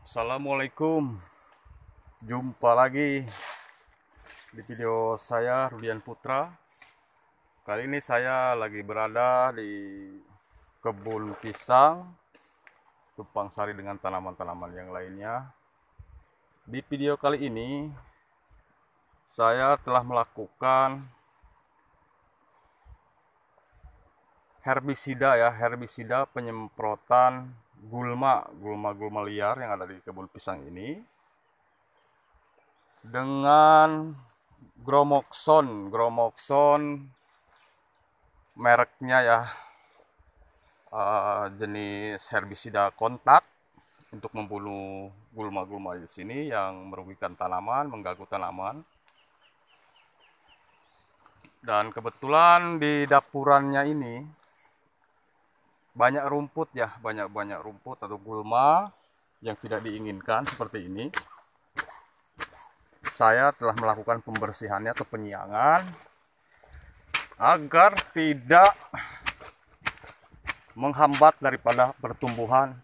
Assalamualaikum, jumpa lagi di video saya Rudian Putra. Kali ini saya lagi berada di kebun pisang tumpang sari dengan tanaman-tanaman yang lainnya. Di video kali ini saya telah melakukan herbisida penyemprotan gulma liar yang ada di kebun pisang ini dengan Gromoxon mereknya ya, jenis herbisida kontak untuk membunuh gulma-gulma di sini yang merugikan tanaman, mengganggu tanaman. Dan kebetulan di dapurannya ini banyak rumput ya, banyak rumput atau gulma yang tidak diinginkan seperti ini. Saya telah melakukan pembersihannya atau penyiangan agar tidak menghambat daripada pertumbuhan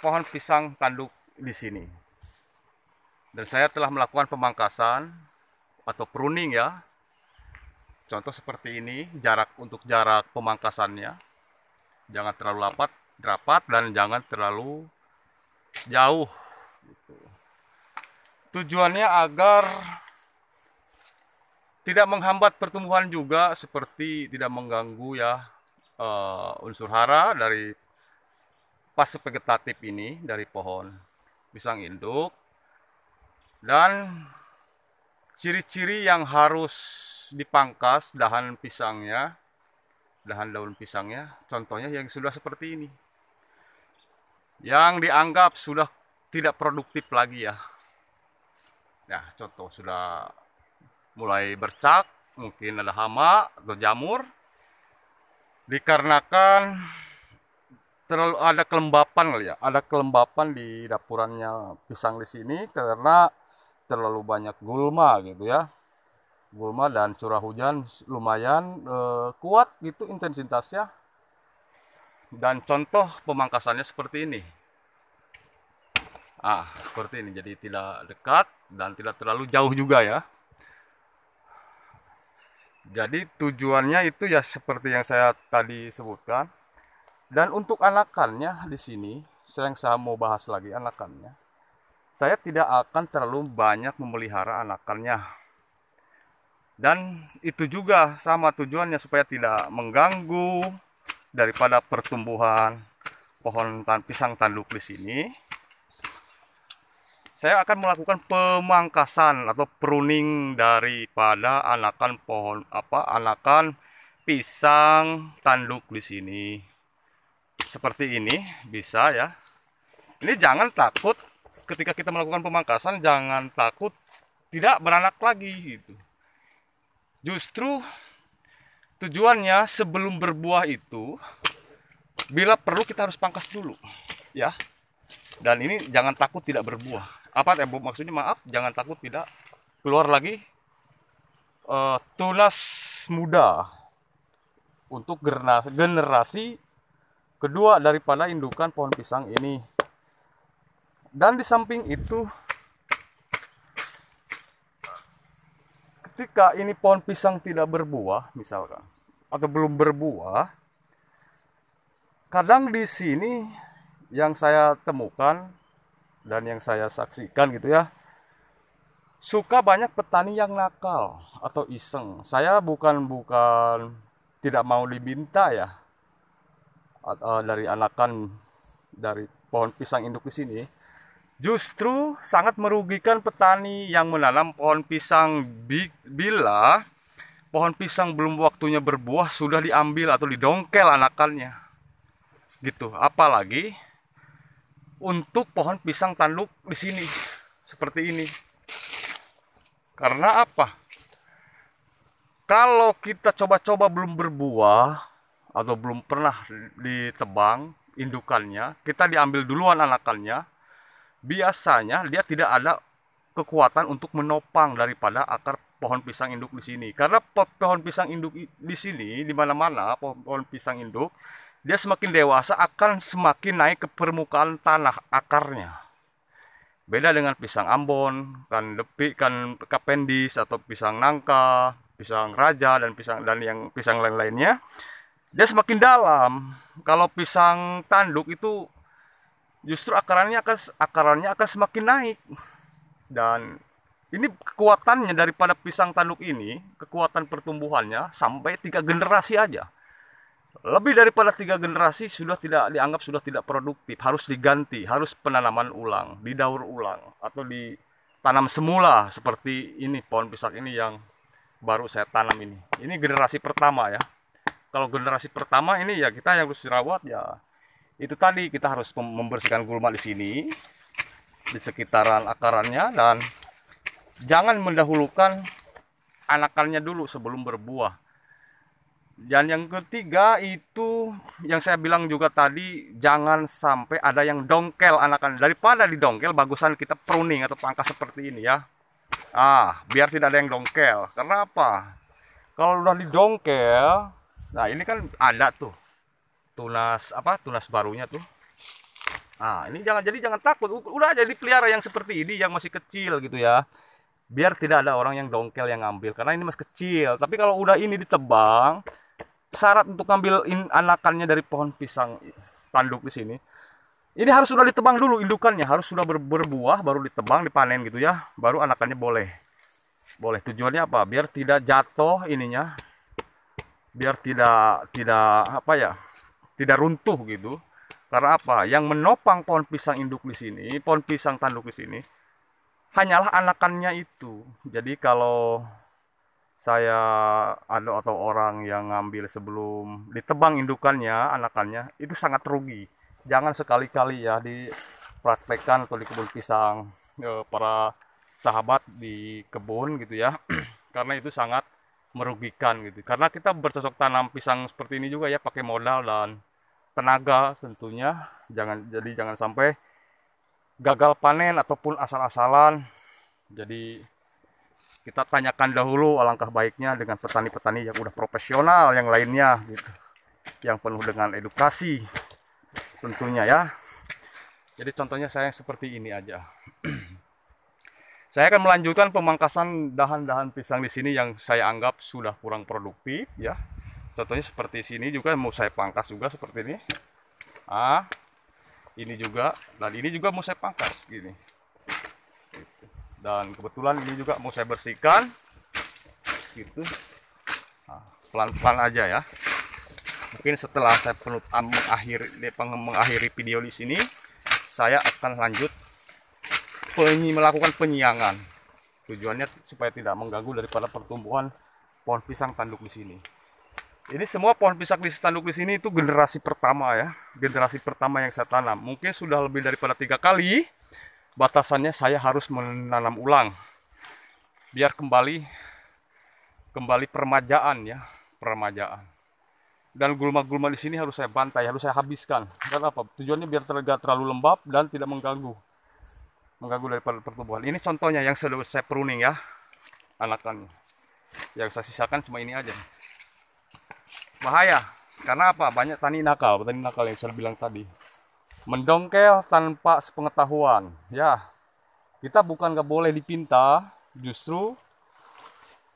pohon pisang tanduk di sini. Dan saya telah melakukan pemangkasan atau pruning ya. Contoh seperti ini, jarak pemangkasannya jangan terlalu rapat dan jangan terlalu jauh. Tujuannya agar tidak menghambat pertumbuhan juga, seperti tidak mengganggu ya unsur hara dari fase vegetatif ini dari pohon pisang induk. Dan ciri-ciri yang harus dipangkas daun pisangnya, contohnya yang sudah seperti ini, yang dianggap sudah tidak produktif lagi ya. Nah, contoh sudah mulai bercak, mungkin ada hama atau jamur, dikarenakan terlalu ada kelembapan kali ya, ada kelembapan di dapurannya pisang di sini karena terlalu banyak gulma gitu ya. Gulma dan curah hujan lumayan kuat gitu intensitasnya. Dan contoh pemangkasannya seperti ini. Seperti ini. Jadi tidak dekat dan tidak terlalu jauh juga ya. Jadi tujuannya itu ya seperti yang saya tadi sebutkan. Dan untuk anakannya di sini, saya mau bahas lagi anakannya. Saya tidak akan terlalu banyak memelihara anakannya. Dan itu juga sama tujuannya supaya tidak mengganggu daripada pertumbuhan pohon pisang tanduk di sini. Saya akan melakukan pemangkasan atau pruning daripada anakan pisang tanduk di sini. Seperti ini bisa ya. Ini jangan takut ketika kita melakukan pemangkasan, jangan takut tidak beranak lagi gitu. Justru tujuannya sebelum berbuah itu, bila perlu kita harus pangkas dulu, ya. Dan ini jangan takut tidak berbuah. Maksudnya maaf, jangan takut tidak keluar lagi tunas muda untuk generasi kedua daripada indukan pohon pisang ini. Dan di samping itu, ketika ini pohon pisang tidak berbuah misalkan atau belum berbuah, kadang di sini yang saya temukan dan yang saya saksikan gitu ya, suka banyak petani yang nakal atau iseng. Saya bukan tidak mau diminta ya dari anakan dari pohon pisang induk di sini. Justru sangat merugikan petani yang menanam pohon pisang bila pohon pisang belum waktunya berbuah sudah diambil atau didongkel anakannya. Gitu. Apalagi untuk pohon pisang tanduk di sini seperti ini. Karena apa? Kalau kita coba-coba belum berbuah atau belum pernah ditebang indukannya, kita diambil duluan anakannya, biasanya dia tidak ada kekuatan untuk menopang daripada akar pohon pisang induk di sini. Karena pohon pisang induk di sini, di mana-mana pohon pisang induk, dia semakin dewasa akan semakin naik ke permukaan tanah akarnya. Beda dengan pisang Ambon, kan depi, kan Cavendish atau pisang nangka, pisang raja dan pisang lain-lainnya, dia semakin dalam. Kalau pisang tanduk itu justru akarannya akan semakin naik. Dan ini kekuatannya daripada pisang tanduk ini, kekuatan pertumbuhannya sampai 3 generasi aja. Lebih daripada 3 generasi sudah tidak produktif, harus diganti, harus penanaman ulang, didaur ulang atau ditanam semula seperti ini pohon pisang ini yang baru saya tanam ini. Ini generasi pertama ya. Kalau generasi pertama ini ya kita yang harus dirawat ya. Itu tadi kita harus membersihkan gulma di sini, di sekitaran akarannya, dan jangan mendahulukan anakannya dulu sebelum berbuah. Dan yang ketiga itu yang saya bilang juga tadi, jangan sampai ada yang dongkel anakan. Daripada didongkel, bagusan kita pruning atau pangkas seperti ini ya. Biar tidak ada yang dongkel. Karena apa? Kalau udah didongkel, nah ini kan ada tuh tunas barunya tuh. Ini jangan takut. Udah aja dipelihara yang seperti ini yang masih kecil gitu ya. Biar tidak ada orang yang dongkel yang ngambil karena ini masih kecil. Tapi kalau udah ini ditebang, syarat untuk ngambil anakannya dari pohon pisang tanduk di sini, ini harus sudah ditebang dulu indukannya, harus sudah berbuah baru ditebang, dipanen gitu ya, baru anakannya boleh. Tujuannya apa? Biar tidak jatuh ininya, biar tidak runtuh gitu. Karena apa? Yang menopang pohon pisang induk di sini, pohon pisang tanduk di sini, hanyalah anakannya itu. Jadi kalau saya atau orang yang ngambil sebelum ditebang indukannya, anakannya, itu sangat rugi. Jangan sekali-kali ya dipraktekkan atau di kebun pisang para sahabat di kebun gitu ya. Karena itu sangat merugikan gitu. Karena kita bercocok tanam pisang seperti ini juga ya pakai modal dan tenaga tentunya. Jangan sampai gagal panen ataupun asal-asalan. Jadi kita tanyakan dahulu alangkah baiknya dengan petani-petani yang udah profesional yang lainnya gitu, yang penuh dengan edukasi tentunya ya. Jadi contohnya saya seperti ini aja. Saya akan melanjutkan pemangkasan dahan-dahan pisang di sini yang saya anggap sudah kurang produktif ya. Contohnya seperti sini juga mau saya pangkas juga seperti ini. Ini juga, dan ini juga mau saya pangkas gini. Dan kebetulan ini juga mau saya bersihkan gitu, pelan-pelan aja ya. Mungkin setelah saya mengakhiri video di sini, saya akan lanjut melakukan penyiangan. Tujuannya supaya tidak mengganggu daripada pertumbuhan pohon pisang tanduk di sini. Ini semua pohon pisang tanduk di sini itu generasi pertama ya, generasi pertama yang saya tanam. Mungkin sudah lebih daripada 3 kali. Batasannya saya harus menanam ulang biar kembali permajaan ya, dan gulma-gulma di sini harus saya bantai, harus saya habiskan. Dan apa tujuannya? Biar tidak terlalu lembab dan tidak mengganggu daripada pertumbuhan. Ini contohnya yang sudah saya pruning ya, anakannya. Yang saya sisakan cuma ini aja. Bahaya karena apa? Banyak petani nakal yang saya bilang tadi, mendongkel tanpa sepengetahuan ya. Kita bukan gak boleh dipinta, justru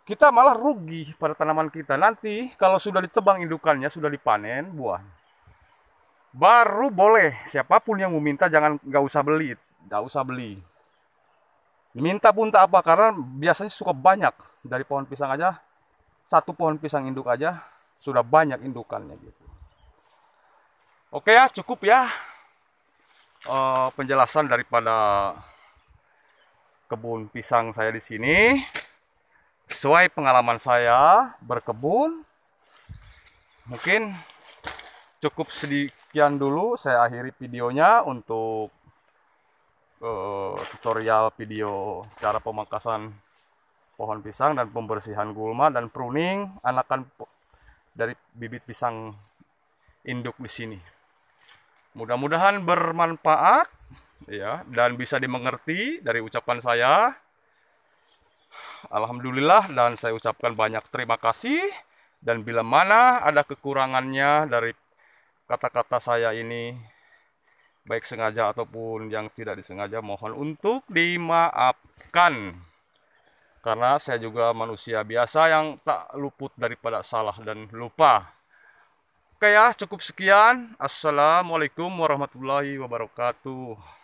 kita malah rugi pada tanaman kita. Nanti kalau sudah ditebang indukannya, sudah dipanen buah, baru boleh. Siapapun yang mau minta gak usah beli. Minta pun tak apa, karena biasanya suka banyak. Dari pohon pisang aja, satu pohon pisang induk aja sudah banyak indukannya gitu. Oke ya, cukup ya penjelasan daripada kebun pisang saya di sini. Sesuai pengalaman saya berkebun. Mungkin cukup sekian dulu, saya akhiri videonya untuk tutorial video cara pemangkasan pohon pisang dan pembersihan gulma dan pruning anakan dari bibit pisang induk di sini. Mudah-mudahan bermanfaat ya, dan bisa dimengerti dari ucapan saya. Alhamdulillah, dan saya ucapkan banyak terima kasih. Dan bila mana ada kekurangannya dari kata-kata saya ini baik sengaja ataupun yang tidak disengaja, mohon untuk dimaafkan. Karena saya juga manusia biasa yang tak luput daripada salah dan lupa. Oke ya, cukup sekian. Assalamualaikum warahmatullahi wabarakatuh.